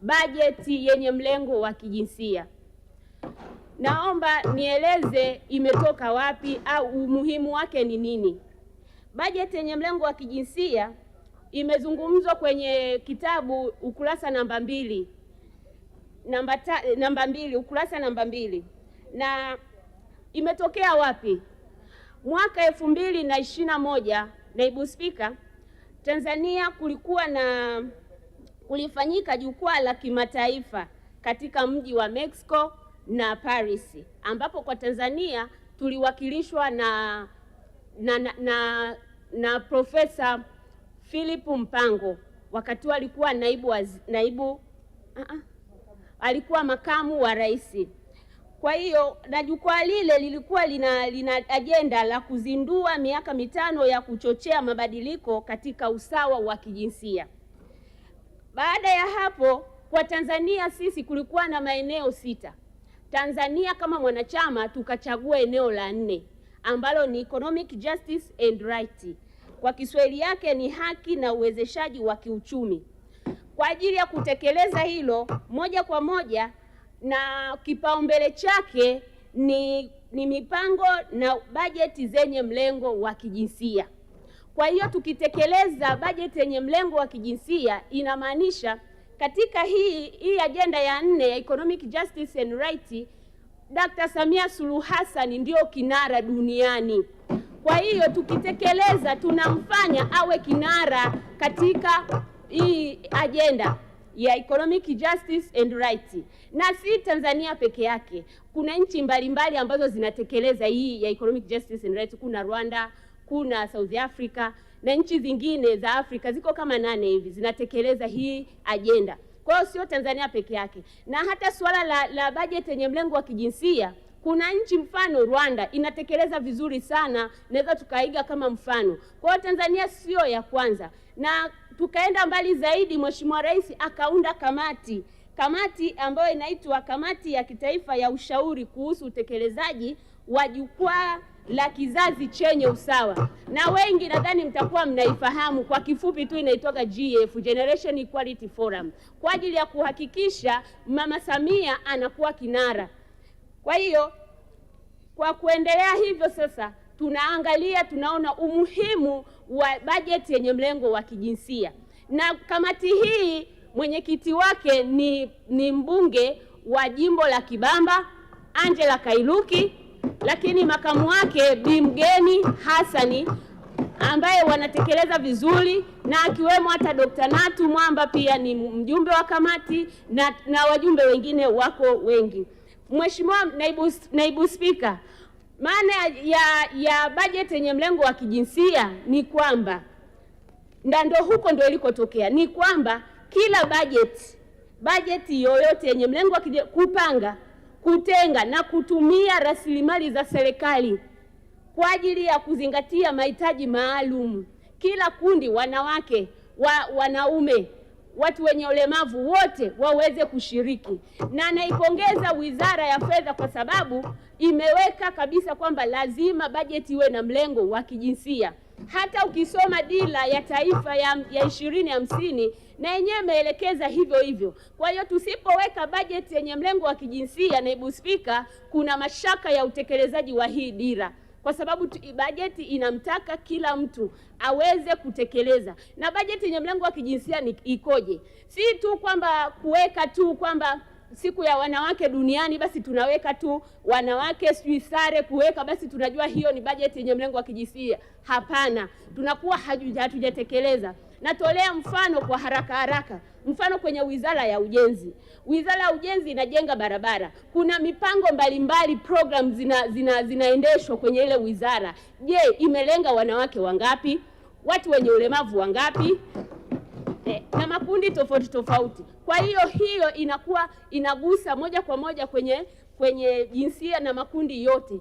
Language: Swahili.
bajeti yenye mlengo wa kijinsia. Naomba nieleze imetoka wapi au umuhimu wake ni nini. Bajeti yenye mlengo wa kijinsia imezungumzwa kwenye kitabu ukurasa namba 2, ukurasa namba 2. Na imetokea wapi? Mwaka 2021, Naibu Spika, Tanzania kulifanyika jukwaa la kimataifa katika mji wa Mexico na Paris, ambapo kwa Tanzania tuliwakilishwa na Profesa Philip Mpango. Wakati alikuwa alikuwa makamu wa rais. Kwa hiyo na jukwaa lile lilikuwa lina ajenda la kuzindua miaka 5 ya kuchochea mabadiliko katika usawa wa kijinsia. Baada ya hapo, kwa Tanzania sisi kulikuwa na maeneo 6. Tanzania kama mwanachama tukachagua eneo la 4 ambalo ni Economic Justice and Right. Kwa Kiswahili yake ni haki na uwezeshaji wa kiuchumi. Kwa ajili ya kutekeleza hilo moja kwa moja, na kipaumbele chake ni mipango na bajeti zenye mlengo wa kijinsia. Kwa hiyo tukitekeleza bajeti yenye mlengo wa kijinsia, inamaanisha katika hii ajenda ya 4 ya Economic Justice and Right, Dr. Samia Suluhu Hassan ndio kinara duniani. Kwa hiyo tukitekeleza tunamfanya awe kinara katika hii ajenda ya Economic Justice and Right. Na si Tanzania peke yake. Kuna nchi mbalimbali ambazo zinatekeleza hii ya Economic Justice and Right. Kuna Rwanda, kuna South Africa na nchi zingine za Afrika ziko kama 8 hivi zinatekeleza hii ajenda. Kwa hiyo sio Tanzania peke yake. Na hata suala la bajeti yenye mlengo wa kijinsia, kuna nchi mfano Rwanda inatekeleza vizuri sana, naweza tukaiga kama mfano. Kwa hiyo Tanzania sio ya kwanza. Na tukaenda mbali zaidi, Mheshimiwa Rais akaunda kamati ambayo inaitwa Kamati ya Kitaifa ya Ushauri kuhusu utekelezaji wa Jukwaa la Kizazi chenye Usawa. Na wengi nadhani mtakuwa mnaifahamu, kwa kifupi tu inaitwa GEF, Generation Equality Forum, kwa ajili ya kuhakikisha Mama Samia anakuwa kinara. Kwa hiyo kwa kuendelea hivyo sasa tunaona umuhimu wa bajeti yenye mlengo wa kijinsia. Na kamati hii mwenyekiti wake ni mbunge wa jimbo la Kibamba Angela Kairuki, lakini makamu wake Bi Mgeni Hassani, ambaye wanatekeleza vizuri, na akiwemo hata Dr. Natu Mwamba pia ni mjumbe wa kamati, na wajumbe wengine wako wengi. Mheshimiwa Naibu Spika, maana ya bajeti yenye mlengo wa kijinsia ni kwamba ndio huko ndio ilikotokea, ni kwamba kila bajeti yoyote yenye mlengo wa kupanga, kutenga na kutumia rasilimali za serikali kwa ajili ya kuzingatia mahitaji maalum, kila kundi, wanawake, wanaume, watu wenye ulemavu, wote waweze kushiriki. Na naipongeza Wizara ya Fedha kwa sababu imeweka kabisa kwamba lazima bajeti iwe na mlengo wa kijinsia. Hata ukisoma dira ya taifa ya 2050 na yenyewe imeelekeza hivyo hivyo. Kwa hiyo tusipoweka bajeti yenye mlengo wa kijinsia, Naibu Spika, kuna mashaka ya utekelezaji wa hii dira, kwa sababu bajeti inamtaka kila mtu aweze kutekeleza. Na bajeti yenye mlengo wa kijinsia ikoje? Si tu kwamba kuweka tu kwamba siku ya wanawake duniani basi tunaweka tu wanawake sijui sare kuweka basi tunajua hiyo ni bajeti yenye mlengo wa kijinsia. Hapana, tunakuwa hatujatekeleza. Natolea mfano kwa haraka. Mfano kwenye Wizara ya Ujenzi. Wizara ya Ujenzi inajenga barabara. Kuna mipango mbalimbali, program zinaendeshwa kwenye ile wizara. Je, imelenga wanawake wangapi? Watu wenye ulemavu wangapi? Na makundi tofauti. Kwa hiyo inakuwa inagusa moja kwa moja kwenye jinsia na makundi yote.